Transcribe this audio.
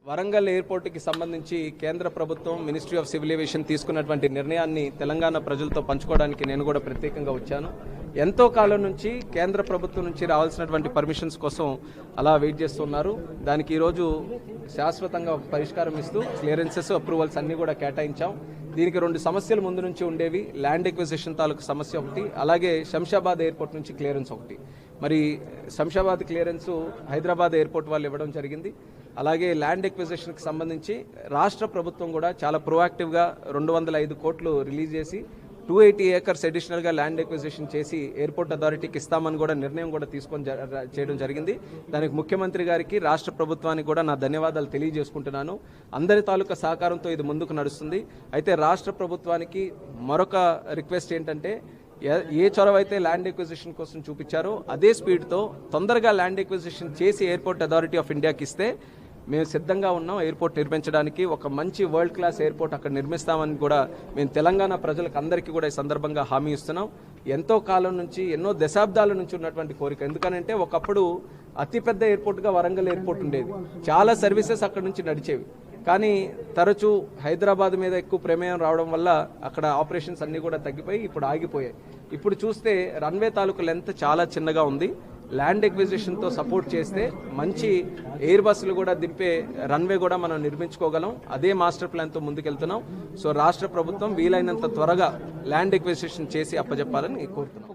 వరంగల్ ఎయిర్పోర్టుకి సంబంధించి కేంద్ర ప్రభుత్వం మినిస్ట్రీ ఆఫ్ సివిల్ ఏవియేషన్ తీసుకున్నటువంటి నిర్ణయాన్ని తెలంగాణ ప్రజలతో పంచుకోవడానికి నేను కూడా ప్రత్యేకంగా వచ్చాను. ఎంతో కాలం నుంచి కేంద్ర ప్రభుత్వం నుంచి రావాల్సినటువంటి పర్మిషన్స్ కోసం అలా వెయిట్ చేస్తున్నారు. దానికి ఈరోజు శాశ్వతంగా ఒక పరిష్కారం ఇస్తూ క్లియరెన్సెస్ అప్రూవల్స్ అన్నీ కూడా కేటాయించాం. దీనికి రెండు సమస్యలు ముందు నుంచి ఉండేవి. ల్యాండ్ ఎక్విజిషన్ తాలూకు సమస్య ఒకటి, అలాగే శంషాబాద్ ఎయిర్పోర్ట్ నుంచి క్లియరెన్స్ ఒకటి. మరి శంషాబాద్ క్లియరెన్స్ హైదరాబాద్ ఎయిర్పోర్ట్ వాళ్ళు ఇవ్వడం జరిగింది. అలాగే ల్యాండ్ ఎక్విజిషన్కి సంబంధించి రాష్ట్ర ప్రభుత్వం కూడా చాలా ప్రొయాక్టివ్గా 205 కోట్లు రిలీజ్ చేసి 280 ఏకర్స్ అడిషనల్గా ల్యాండ్ ఎక్విజిషన్ చేసి ఎయిర్పోర్ట్ అథారిటీకి ఇస్తామని కూడా నిర్ణయం కూడా చేయడం జరిగింది. దానికి ముఖ్యమంత్రి గారికి రాష్ట్ర ప్రభుత్వానికి కూడా నా ధన్యవాదాలు తెలియజేసుకుంటున్నాను. అందరి తాలూకా సహకారంతో ఇది ముందుకు నడుస్తుంది. అయితే రాష్ట్ర ప్రభుత్వానికి మరొక రిక్వెస్ట్ ఏంటంటే, ఏ చొరవ అయితే ల్యాండ్ ఎక్విజిషన్ కోసం చూపించారో అదే స్పీడ్తో తొందరగా ల్యాండ్ ఎక్విజిషన్ చేసి ఎయిర్పోర్ట్ అథారిటీ ఆఫ్ ఇండియాకి ఇస్తే మేము సిద్ధంగా ఉన్నాం. ఎయిర్పోర్ట్ నిర్మించడానికి ఒక మంచి వరల్డ్ క్లాస్ ఎయిర్పోర్ట్ అక్కడ నిర్మిస్తామని కూడా మేము తెలంగాణ ప్రజలకు అందరికీ కూడా ఈ సందర్భంగా హామీ ఇస్తున్నాం. ఎంతో కాలం నుంచి, ఎన్నో దశాబ్దాల నుంచి ఉన్నటువంటి కోరిక. ఎందుకనంటే ఒకప్పుడు అతిపెద్ద ఎయిర్పోర్ట్గా వరంగల్ ఎయిర్పోర్ట్ ఉండేది. చాలా సర్వీసెస్ అక్కడ నుంచి నడిచేవి. కానీ తరచూ హైదరాబాద్ మీద ఎక్కువ ప్రమేయం రావడం వల్ల అక్కడ ఆపరేషన్స్ అన్నీ కూడా తగ్గిపోయి ఇప్పుడు ఆగిపోయాయి. ఇప్పుడు చూస్తే రన్వే తాలూకు లెంత్ చాలా చిన్నగా ఉంది. ల్యాండ్ ఎక్విజిషన్తో సపోర్ట్ చేస్తే మంచి ఎయిర్ బస్సులు కూడా దింపే రన్వే కూడా మనం నిర్మించుకోగలం. అదే మాస్టర్ ప్లాన్తో ముందుకెళ్తున్నాం. సో రాష్ట్ర ప్రభుత్వం వీలైనంత త్వరగా ల్యాండ్ ఎక్విజిషన్ చేసి అప్పజెప్పాలని కోరుతున్నాం.